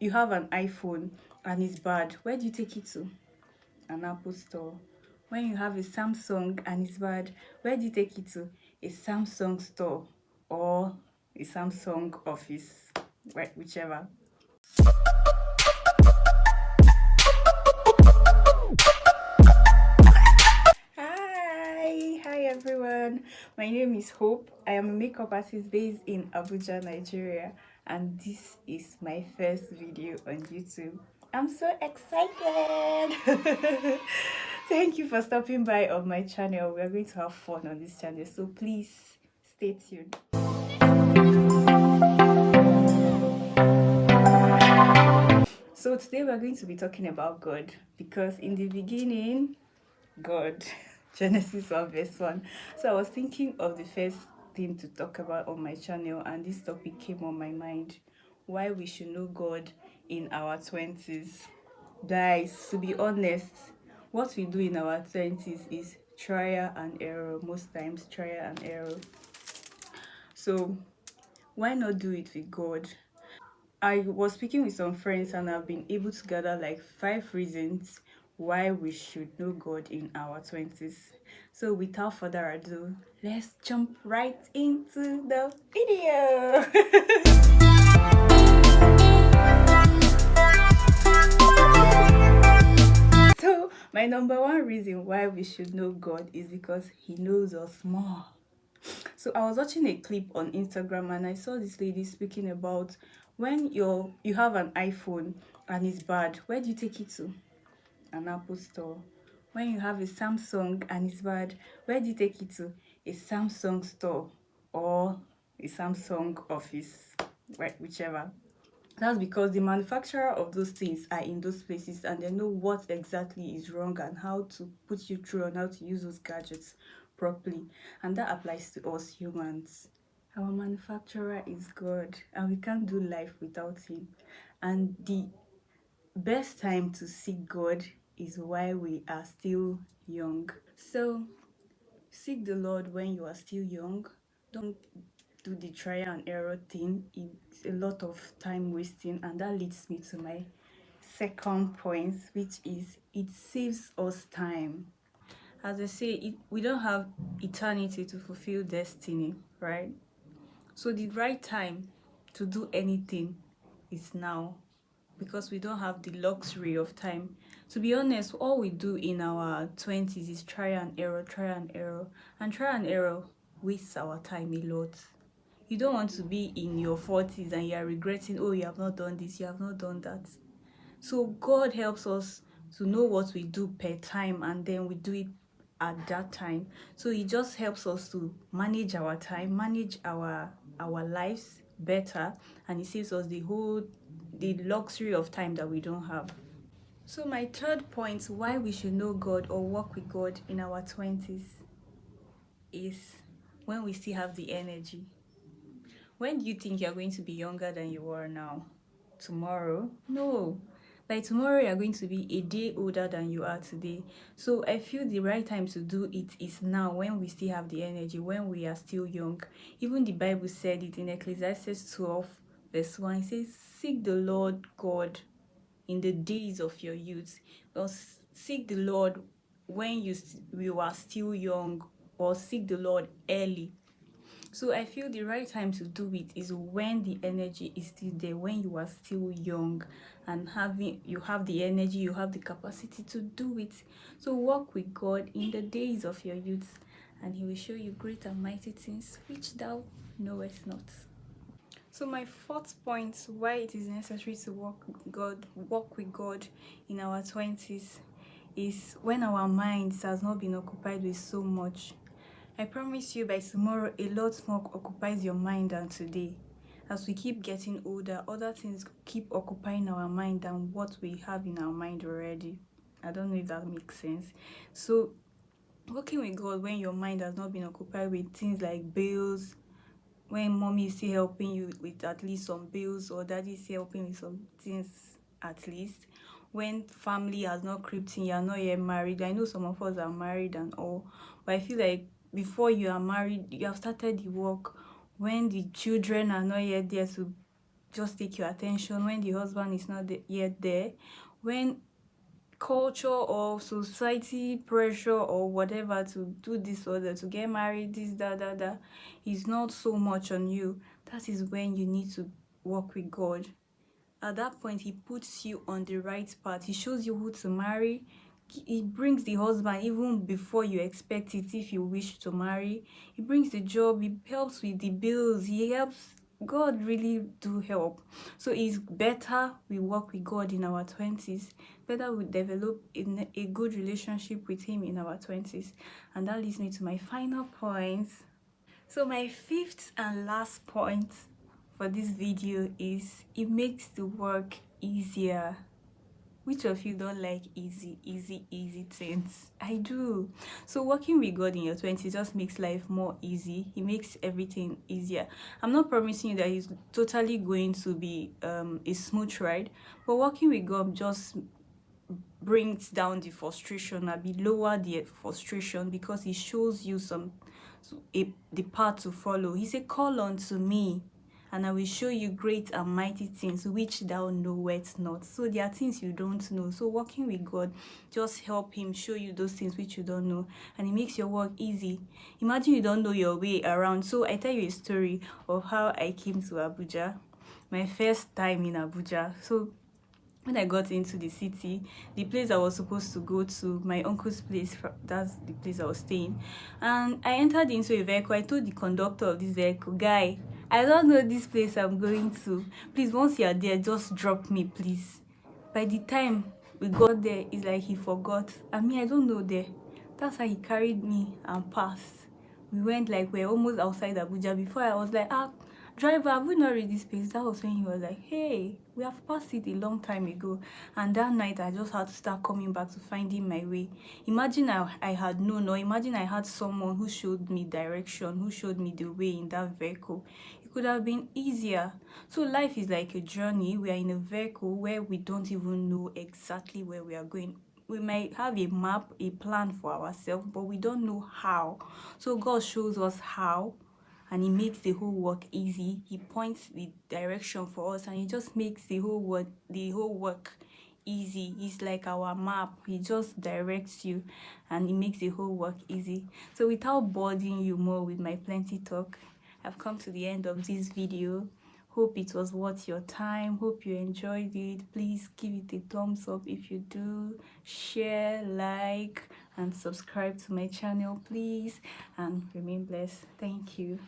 you have an iPhone and it's bad, where do you take it to? An Apple store. When you have a Samsung and it's bad, where do you take it to? A Samsung store or a Samsung office, right? Whichever. Hi everyone. My name is Hope. I am a makeup artist based in Abuja, Nigeria, and this is my first video on YouTube. I'm so excited. Thank you for stopping by on my channel. We are going to have fun on this channel, so please stay tuned. So today we're going to be talking about God, because in the beginning, God. Genesis 1 verse 1. So I was thinking of the first thing to talk about on my channel, and this topic came on my mind: why we should know God in our 20s. Guys, to be honest, what we do in our 20s is trial and error. Most times trial and error. So why not do it with God? I was speaking with some friends and I've been able to gather like 5 reasons why we should know God in our 20s. So without further ado, let's jump right into the video. So my number one reason why we should know God is because he knows us more. So I was watching a clip on Instagram and I saw this lady speaking about when you have an iPhone and it's bad, where do you take it to? An Apple store. When you have a Samsung and it's bad, where do you take it to? A Samsung store or a Samsung office, right? Whichever. That's because the manufacturer of those things are in those places and they know what exactly is wrong and how to put you through on how to use those gadgets properly. And that applies to us humans. Our manufacturer is God and we can't do life without him. And the best time to seek God is while we are still young. So seek the Lord when you are still young. Don't do the trial and error thing. It's a lot of time wasting, and that leads me to my second point, which is it saves us time. As I say, we don't have eternity to fulfill destiny, right? So the right time to do anything is now, because we don't have the luxury of time. To be honest, all we do in our 20s is try and error, and try and error wastes our time a lot. You don't want to be in your 40s and you're regretting, oh, you have not done this, you have not done that. So God helps us to know what we do per time and then we do it at that time. So it just helps us to manage our time, manage our lives better, and it saves us the luxury of time that we don't have. So my third point why we should know God or work with God in our 20s is when we still have the energy. When do you think you're going to be younger than you are now? Tomorrow? No. By tomorrow, you're going to be a day older than you are today. So I feel the right time to do it is now, when we still have the energy, when we are still young. Even the Bible said it in Ecclesiastes 12, verse 1. It says, seek the Lord God in the days of your youth. Well, seek the Lord when you are still young, or seek the Lord early. So I feel the right time to do it is when the energy is still there, when you are still young and you have the energy, you have the capacity to do it. So walk with God in the days of your youth, and he will show you great and mighty things which thou knowest not. So my fourth point why it is necessary to walk with God in our 20s is when our minds has not been occupied with so much. I promise you by tomorrow a lot more occupies your mind than today. As we keep getting older, other things keep occupying our mind than what we have in our mind already. I don't know if that makes sense. So working with God when your mind has not been occupied with things like bills, when mommy is still helping you with at least some bills, or daddy is still helping with some things at least, when family has not crept in, you're not yet married. I know some of us are married and all, but I feel like before you are married, you have started the work. When the children are not yet there to just take your attention when the husband is not yet there, when culture or society pressure or whatever to do this or that, to get married, this that is not so much on you. That is when you need to work with God. At that point, he puts you on the right path. He shows you who to marry. He brings the husband even before you expect it, if you wish to marry. He brings the job. He helps with the bills. He helps. God really do help. So it's better we work with God in our 20s. Better we develop in a good relationship with him in our 20s. And that leads me to my final point. So my fifth and last point for this video is, it makes the work easier. Which of you don't like easy things? I do. So working with God in your 20s just makes life more easy. He makes everything easier. I'm not promising you that he's totally going to be a smooth ride, but working with God just brings down the frustration, lower the frustration, because he shows you the path to follow. He said, call unto me, and I will show you great and mighty things which thou knowest not. So there are things you don't know. So working with God, just help him show you those things which you don't know, and it makes your work easy. Imagine you don't know your way around. So I tell you a story of how I came to Abuja, my first time in Abuja. So when I got into the city, the place I was supposed to go to, my uncle's place, that's the place I was staying, and I entered into a vehicle. I told the conductor of this vehicle, guy, I don't know this place I'm going to. Please, once you're there, just drop me, please. By the time we got there, it's like he forgot. I mean, I don't know there. That's how he carried me and passed. We went like we're almost outside Abuja. Before I was like, driver, have we not read this place? That was when he was like, hey, we have passed it a long time ago. And that night, I just had to start coming back to finding my way. Imagine I had known, or imagine I had someone who showed me direction, who showed me the way in that vehicle. It could have been easier. So life is like a journey. We are in a vehicle where we don't even know exactly where we are going. We might have a map, a plan for ourselves, but we don't know how. So God shows us how, and he makes the whole work easy. He points the direction for us, and he just makes the whole work easy. It's like our map. He just directs you, and he makes the whole work easy. So without boring you more with my plenty talk, I've come to the end of this video. Hope it was worth your time. Hope you enjoyed it. Please give it a thumbs up if you do. Share, like, and subscribe to my channel, please. And remain blessed. Thank you.